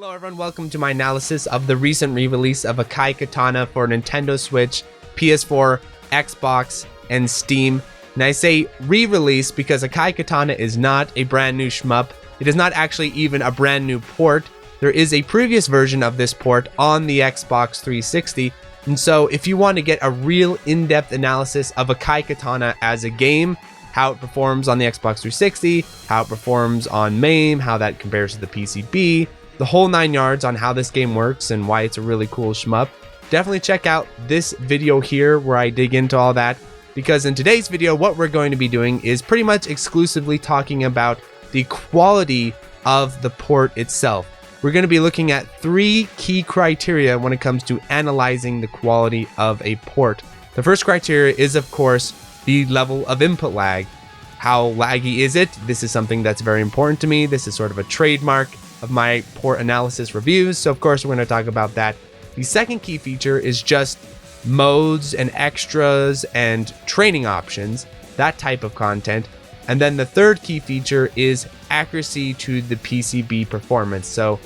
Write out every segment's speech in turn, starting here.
Hello everyone, welcome to my analysis of the recent re-release of Akai Katana for Nintendo Switch, PS4, Xbox, and Steam. And I say re-release because Akai Katana is not a brand new shmup. It is not actually even a brand new port. There is a previous version of this port on the Xbox 360. And so if you want to get a real in-depth analysis of Akai Katana as a game, how it performs on the Xbox 360, how it performs on MAME, how that compares to the PCB, the whole 9 yards on how this game works and why it's a really cool shmup, definitely check out this video here where I dig into all that, because in today's video what we're going to be doing is pretty much exclusively talking about the quality of the port itself. We're going to be looking at 3 key criteria when it comes to analyzing the quality of a port. The first criteria is, of course, the level of input lag. How laggy is it? This is something that's very important to me. This is sort of a trademark of my port analysis reviews, so of course we're going to talk about that. The second key feature is just modes and extras and training options, that type of content. And then the third key feature is accuracy to the PCB performance. So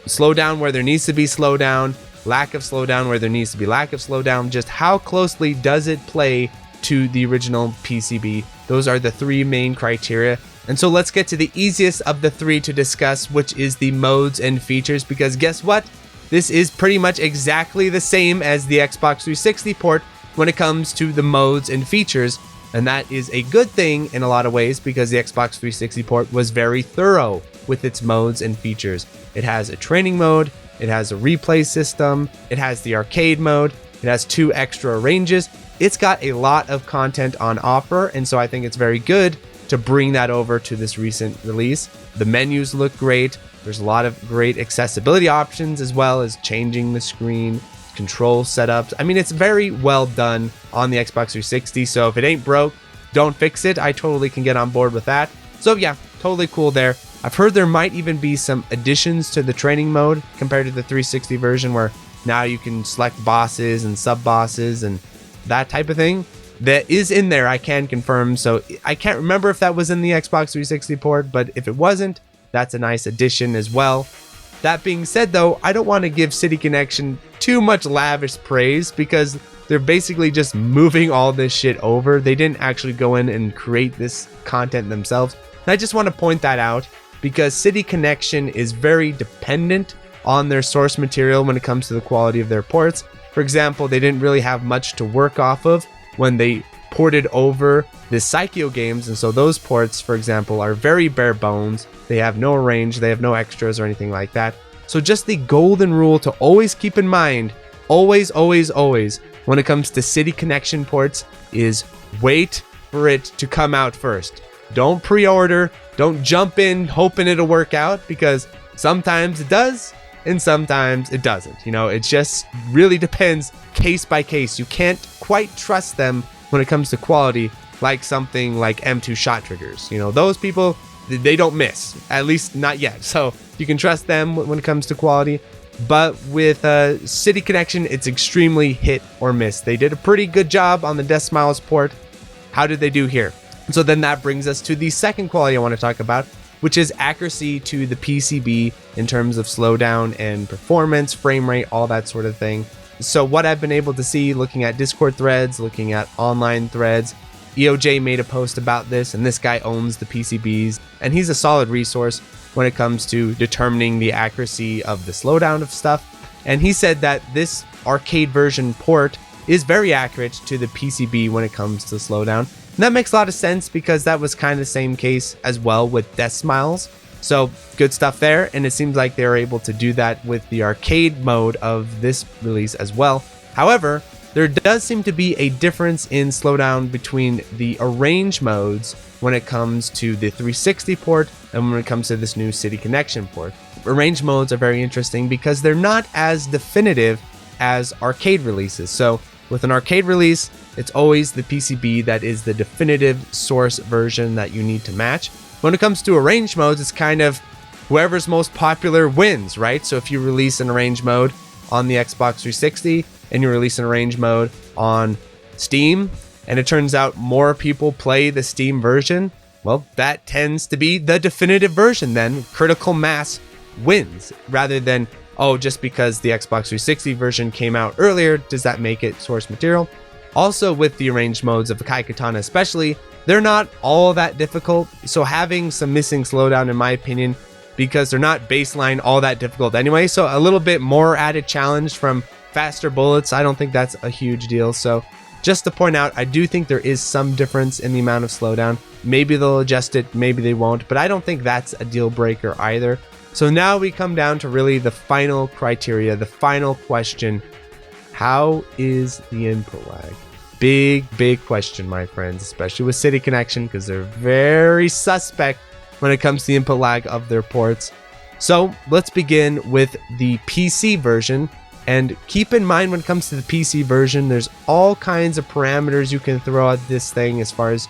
slowdown where there needs to be slowdown, lack of slowdown where there needs to be lack of slowdown, just how closely does it play to the original PCB. Those are the 3 main criteria. And so let's get to the easiest of the 3 to discuss, which is the modes and features, because guess what? This is pretty much exactly the same as the Xbox 360 port when it comes to the modes and features. And that is a good thing in a lot of ways, because the Xbox 360 port was very thorough with its modes and features. It has a training mode, it has a replay system, it has the arcade mode, it has 2 extra ranges. It's got a lot of content on offer, and so I think it's very good to bring that over to this recent release. The menus look great. There's a lot of great accessibility options, as well as changing the screen, control setups. I mean, it's very well done on the Xbox 360, so if it ain't broke, don't fix it. I totally can get on board with that. So yeah, totally cool there. I've heard there might even be some additions to the training mode compared to the 360 version, where now you can select bosses and sub-bosses and that type of thing. That is in there, I can confirm. So I can't remember if that was in the Xbox 360 port, but if it wasn't, that's a nice addition as well. That being said though, I don't want to give City Connection too much lavish praise, because they're basically just moving all this shit over. They didn't actually go in and create this content themselves. And I just want to point that out, because City Connection is very dependent on their source material when it comes to the quality of their ports. For example, they didn't really have much to work off of when they ported over the Psycho games, and so those ports, for example, are very bare bones. They have no range, they have no extras or anything like that. So just the golden rule to always keep in mind, always when it comes to City Connection ports, is wait for it to come out first. Don't pre-order, don't jump in hoping it'll work out, because sometimes it does and sometimes it doesn't. You know, it just really depends case by case. You can't quite trust them when it comes to quality like something like M2 shot triggers. You know, those people, they don't miss, at least not yet. So you can trust them when it comes to quality. But with City Connection, it's extremely hit or miss. They did a pretty good job on the Death Smiles port. How did they do here? So then that brings us to the second quality I want to talk about, which is accuracy to the PCB in terms of slowdown and performance, frame rate, all that sort of thing. So what I've been able to see looking at Discord threads, looking at online threads, EOJ made a post about this, and this guy owns the PCBs, and he's a solid resource when it comes to determining the accuracy of the slowdown of stuff. And he said that this arcade version port is very accurate to the PCB when it comes to slowdown. And that makes a lot of sense, because that was kind of the same case as well with Death Smiles. So good stuff there, and it seems like they're able to do that with the arcade mode of this release as well. However, there does seem to be a difference in slowdown between the arrange modes when it comes to the 360 port and when it comes to this new City Connection port. Arrange modes are very interesting because they're not as definitive as arcade releases. So with an arcade release, it's always the PCB that is the definitive source version that you need to match. When it comes to arrange modes, it's kind of whoever's most popular wins, right? So if you release an arrange mode on the Xbox 360 and you release an arrange mode on Steam, and it turns out more people play the Steam version, well, that tends to be the definitive version then. Critical mass wins, rather than, oh, just because the Xbox 360 version came out earlier, does that make it source material? Also, with the arranged modes of Akai Katana especially, they're not all that difficult, so having some missing slowdown in my opinion, because they're not baseline all that difficult anyway, so a little bit more added challenge from faster bullets, I don't think that's a huge deal. So just to point out, I do think there is some difference in the amount of slowdown. Maybe they'll adjust it, maybe they won't, but I don't think that's a deal breaker either. So now we come down to really the final criteria, the final question. How is the input lag? Big question, my friends, especially with City Connection, because they're very suspect when it comes to the input lag of their ports. So let's begin with the PC version. And keep in mind, when it comes to the PC version, there's all kinds of parameters you can throw at this thing as far as,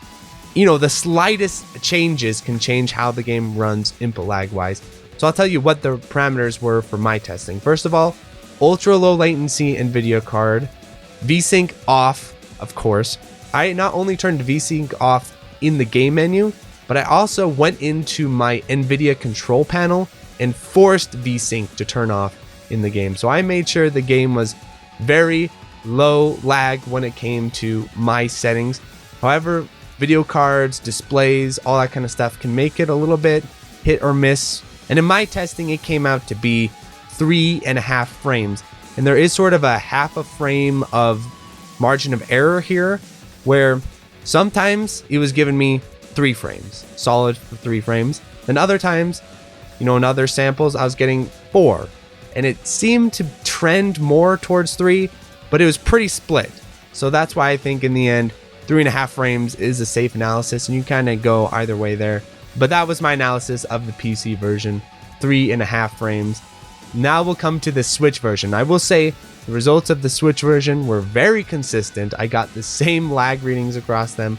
you know, the slightest changes can change how the game runs input lag wise. So I'll tell you what the parameters were for my testing. First of all, ultra low latency and video card, VSync off, of course. I not only turned VSync off in the game menu, but I also went into my NVIDIA control panel and forced VSync to turn off in the game. So I made sure the game was very low lag when it came to my settings. However, video cards, displays, all that kind of stuff can make it a little bit hit or miss. And in my testing, it came out to be 3.5 frames. And there is sort of a half a frame of margin of error here, where sometimes it was giving me 3 frames, solid for 3 frames. Then other times, you know, in other samples, I was getting 4. And it seemed to trend more towards 3, but it was pretty split. So that's why I think in the end, 3.5 frames is a safe analysis, and you kind of go either way there. But that was my analysis of the PC version, 3.5 frames. Now we'll come to the Switch version. I will say the results of the Switch version were very consistent. I got the same lag readings across them.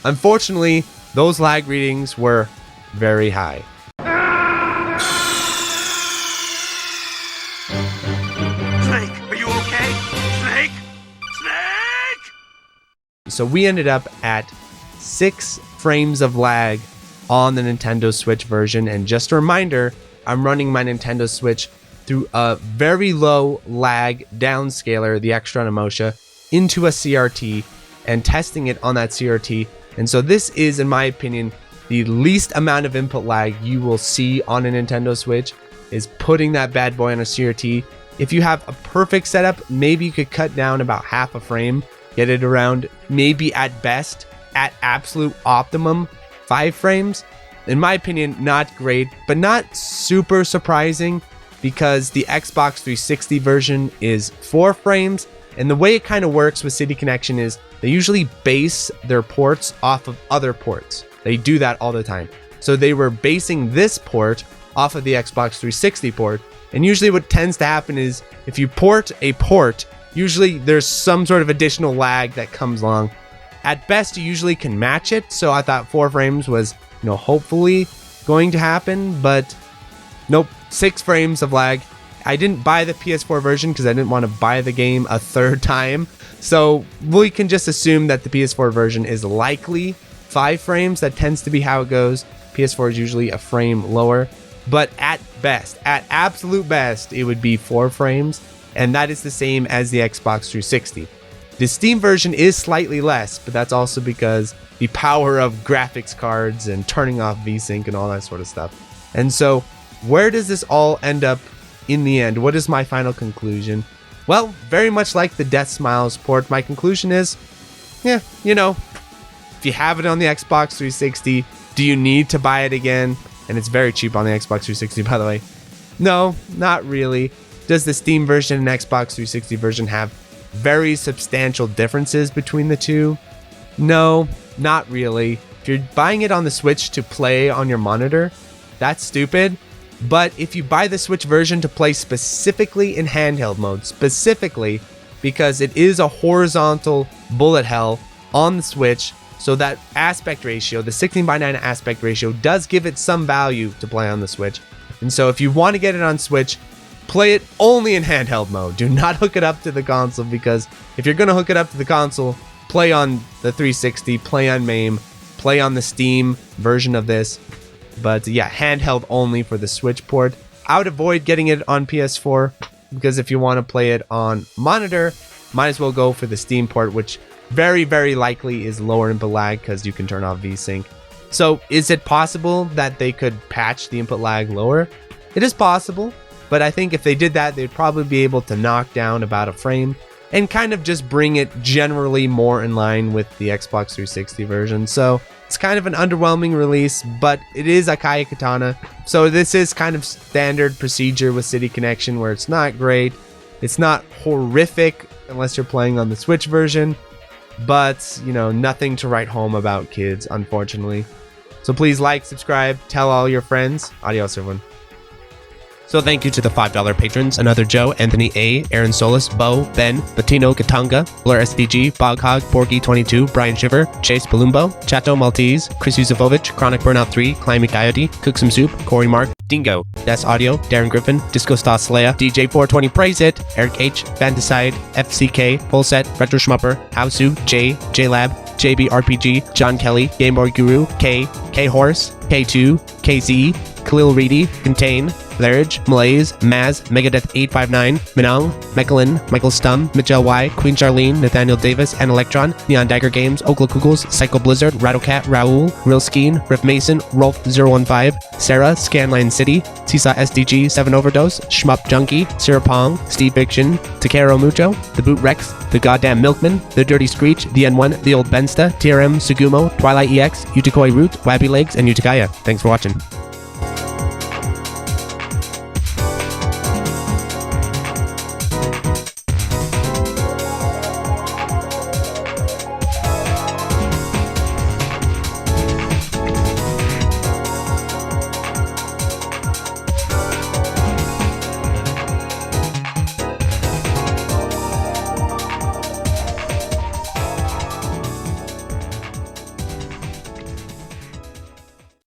Unfortunately, those lag readings were very high. Snake, are you okay? Snake? Snake! So we ended up at 6 frames of lag on the Nintendo Switch version. And just a reminder, I'm running my Nintendo Switch through a very low lag downscaler, the Extron Emosha, into a CRT and testing it on that CRT. And so this is, in my opinion, the least amount of input lag you will see on a Nintendo Switch, is putting that bad boy on a CRT. If you have a perfect setup, maybe you could cut down about half a frame, get it around maybe at best, at absolute optimum, 5 frames. In my opinion, not great, but not super surprising, because the Xbox 360 version is 4 frames. And the way it kind of works with City Connection is they usually base their ports off of other ports. They do that all the time. So they were basing this port off of the Xbox 360 port. And usually what tends to happen is if you port a port, usually there's some sort of additional lag that comes along. At best, you usually can match it. So I thought 4 frames was, you know, hopefully going to happen, but nope, 6 frames of lag. I didn't buy the PS4 version because I didn't want to buy the game a third time. So we can just assume that the PS4 version is likely 5 frames. That tends to be how it goes. PS4 is usually a frame lower. But at best, at absolute best, it would be 4 frames. And that is the same as the Xbox 360. The Steam version is slightly less, but that's also because the power of graphics cards and turning off VSync and all that sort of stuff. And so where does this all end up in the end? What is my final conclusion? Well, very much like the Death Smiles port, my conclusion is, yeah, you know, if you have it on the Xbox 360, do you need to buy it again? And it's very cheap on the Xbox 360, by the way. No, not really. Does the Steam version and Xbox 360 version have very substantial differences between the two? No, not really. If you're buying it on the Switch to play on your monitor, that's stupid. But if you buy the Switch version to play specifically in handheld mode, specifically because it is a horizontal bullet hell on the Switch, so that aspect ratio, the 16:9 aspect ratio, does give it some value to play on the Switch. And so if you want to get it on Switch, play it only in handheld mode. Do not hook it up to the console, because if you're going to hook it up to the console, play on the 360, play on MAME, play on the Steam version of this. But yeah, handheld only for the Switch port. I would avoid getting it on PS4 because if you want to play it on monitor, might as well go for the Steam port, which very, very likely is lower input lag because you can turn off VSync. So is it possible that they could patch the input lag lower? It is possible, but I think if they did that, they'd probably be able to knock down about a frame and kind of just bring it generally more in line with the Xbox 360 version. So it's kind of an underwhelming release, but it is Akai Katana. So this is kind of standard procedure with City Connection where it's not great. It's not horrific unless you're playing on the Switch version, but you know, nothing to write home about, kids, unfortunately. So please like, subscribe, tell all your friends. Adios, everyone. So thank you to the $5 patrons: Another Joe, Anthony A, Aaron Solis, Bo, Ben, Latino Katanga, Blur SDG, Boghog, Porky22, Brian Shiver, Chase Palumbo, Chato Maltese, Chris Yusufovich, Chronic Burnout 3, Climbing Coyote, Cook Some Soup, Corey Mark, Dingo, Des Audio, Darren Griffin, Disco Star Slayer, DJ420 Praise It, Eric H, Fantaside, FCK, Full Set, Retro Schmupper, Hausu, J, JLab, JB RPG, John Kelly, Gameboy Guru, K, K Horse, K2, KZ, Khalil Reedy, Contain, Larridge, Malaise, Maz, Megadeth 859, Minong, Mechalin, Michael Stum, Mitchell Y, Queen Charlene, Nathaniel Davis, and Electron, Neon Dagger Games, Okla Kugels, Psycho Blizzard, Rattlecat, Raul, Real Skeen, Riff Mason, Rolf015, Sarah, Scanline City, Seesaw SDG, 7 Overdose, Shmup Junkie, Sarah Pong, Steve Fiction, Takero Mucho, The Boot Rex, The Goddamn Milkman, The Dirty Screech, The N1, The Old Bensta, TRM Sugumo, Twilight EX, Utakoi Root, Wappy Legs, and Utakaya. Thanks for watching.